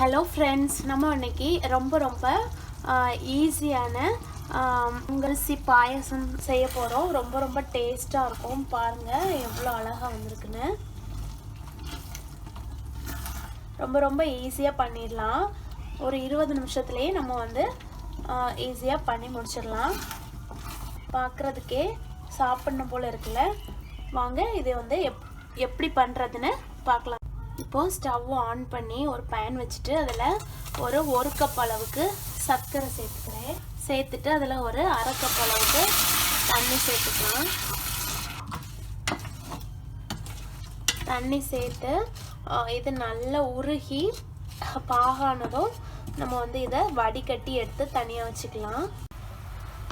Hello friends, நம்ம இன்னைக்கு ரொம்ப ஈஸியான அரிசி பாயசம் செய்ய போகிறோம். ரொம்ப டேஸ்ட்டாக இருக்கும். பாருங்கள் எவ்வளோ அழகாக வந்திருக்குன்னு. ரொம்ப ஈஸியாக பண்ணிடலாம். ஒரு 20 நிமிஷத்துலேயே நம்ம வந்து ஈஸியாக பண்ணி முடிச்சிடலாம். பார்க்குறதுக்கே சாப்பிடணும் போல் இருக்குல்ல. வாங்க இதை வந்து எப்படி பண்ணுறதுன்னு பார்க்கலாம். இப்போது ஸ்டவ் ஆன் பண்ணி ஒரு பேன் வச்சுட்டு அதில் ஒரு கப் அளவுக்கு சர்க்கரை சேர்த்துட்டு அதில் ஒரு அரை கப் அளவுக்கு தண்ணி சேர்த்துக்கலாம். தண்ணி சேர்த்து இது நல்லா உருகி பாகானதும் நம்ம வந்து இதை வடிகட்டி எடுத்து தனியாக வச்சுக்கலாம்.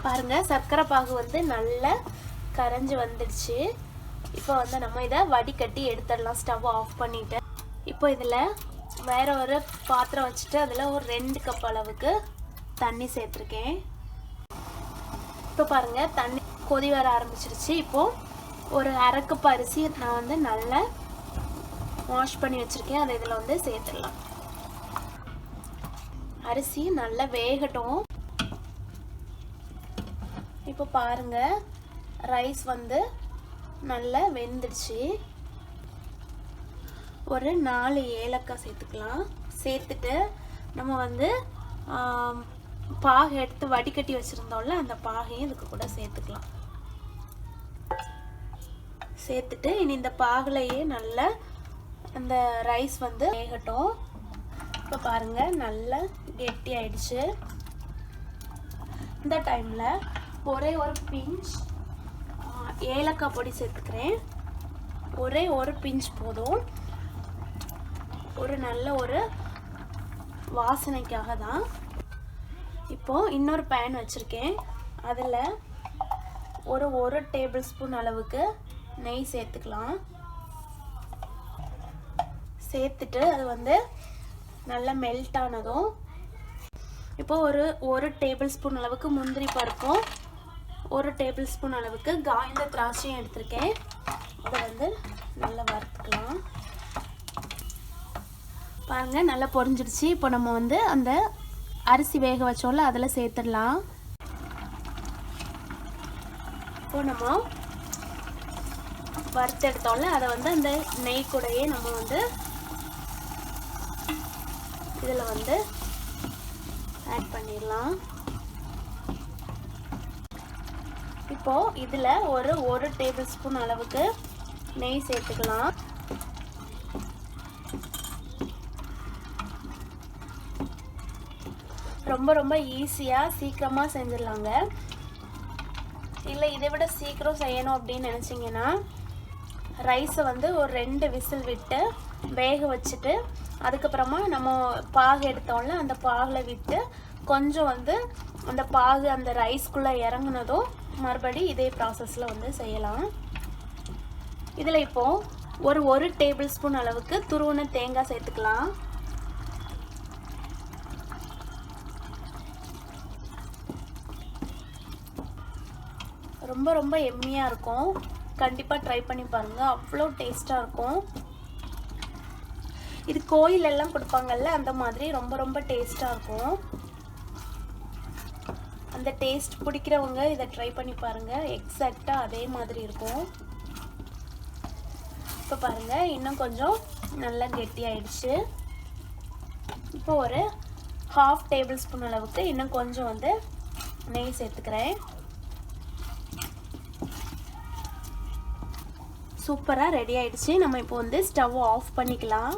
பாருங்கள், சர்க்கரை பாகு வந்து நல்லா கரைஞ்சி வந்துடுச்சு. இப்போ வந்து நம்ம இதை வடிகட்டி எடுத்துடலாம். ஸ்டவ் ஆஃப் பண்ணிவிட்டு இப்போ இதில் வேறு ஒரு பாத்திரம் வச்சுட்டு அதில் ஒரு 2 கப் அளவுக்கு தண்ணி சேர்த்துருக்கேன். இப்போ பாருங்கள், தண்ணி கொதி வர ஆரம்பிச்சிருச்சு. இப்போது ஒரு அரை கப் அரிசி நான் வந்து நல்லா வாஷ் பண்ணி வச்சுருக்கேன். அதை இதில் வந்து சேர்த்துடலாம். அரிசி நல்லா வேகட்டும். இப்போ பாருங்கள், ரைஸ் வந்து நல்லா வெந்துடுச்சு. ஒரு 4 ஏலக்காய் சேர்த்துக்கலாம். சேர்த்துட்டு நம்ம வந்து பாகு எடுத்து வடிகட்டி வச்சுருந்தோம்ல, அந்த பாகையும் இதுக்கு கூட சேர்த்துக்கலாம். சேர்த்துட்டு இனி இந்த பாகுலையே நல்லா அந்த ரைஸ் வந்து வேகட்டும். இப்போ பாருங்கள், நல்லா கெட்டி ஆயிடுச்சு. இந்த டைமில் ஒரு பிஞ்ச் ஏலக்காய் பொடி சேர்த்துக்கிறேன். ஒரு பிஞ்ச் போதும். நல்ல ஒரு வாசனைக்காக தான். இப்போது இன்னொரு பேன் வச்சுருக்கேன். அதில் ஒரு டேபிள் ஸ்பூன் அளவுக்கு நெய் சேர்த்துக்கலாம். சேர்த்துட்டு அது வந்து நல்லா மெல்ட் ஆனதும் இப்போது ஒரு டேபிள் ஸ்பூன் அளவுக்கு முந்திரி பருப்பும் 1 டேபிள் ஸ்பூன் அளவுக்கு காய்ந்த திராட்சையும் எடுத்திருக்கேன். அதை வந்து நல்லா வறுத்துக்கலாம். பாருங்கள், நல்லா பொரிஞ்சிடுச்சு. இப்போ நம்ம வந்து அந்த அரிசி வேக வச்சோம்ல, அதில் சேர்த்துடலாம். இப்போ நம்ம வறுத்தெடுத்தோம்ல, அதை வந்து அந்த நெய் கூடயே நம்ம வந்து இதில் வந்து ஆட் பண்ணிடலாம். இப்போது இதில் ஒரு டேபிள் ஸ்பூன் அளவுக்கு நெய் சேர்த்துக்கலாம். ரொம்ப ஈஸியாக சீக்கிரமாக செஞ்சிடலாங்க. இல்லை இதை விட சீக்கிரம் செய்யணும் அப்படின்னு நினச்சிங்கன்னா ரைஸை வந்து ஒரு 2 விசில் விட்டு வேக வச்சுட்டு அதுக்கப்புறமா நம்ம பாகு எடுத்தோம்ல, அந்த பாகில் விட்டு கொஞ்சம் வந்து அந்த பாகு அந்த ரைஸ்குள்ளே இறங்குனதும் மறுபடி இதே ப்ராசஸில் வந்து செய்யலாம். இதில் இப்போது ஒரு டேபிள் ஸ்பூன் அளவுக்கு துருவின தேங்காய் சேர்த்துக்கலாம். ரொம்ப எம்மியாக இருக்கும். கண்டிப்பாக ட்ரை பண்ணி பாருங்கள். அவ்வளோ டேஸ்ட்டாக இருக்கும். இது கோயிலெல்லாம் கொடுப்பாங்கல்ல, அந்த மாதிரி ரொம்ப டேஸ்ட்டாக இருக்கும். அந்த டேஸ்ட் பிடிக்கிறவங்க இதை ட்ரை பண்ணி பாருங்கள். எக்ஸாக்டாக அதே மாதிரி இருக்கும். இப்போ பாருங்கள், இன்னும் கொஞ்சம் நல்லா கெட்டியாயிடுச்சு. இப்போ ஒரு 1/2 டேபிள் ஸ்பூன் அளவுக்கு இன்னும் கொஞ்சம் வந்து நெய் சேர்த்துக்கிறேன். சூப்பராக ரெடி ஆயிடுச்சு. நம்ம இப்போ வந்து ஸ்டவ் ஆஃப் பண்ணிக்கலாம்.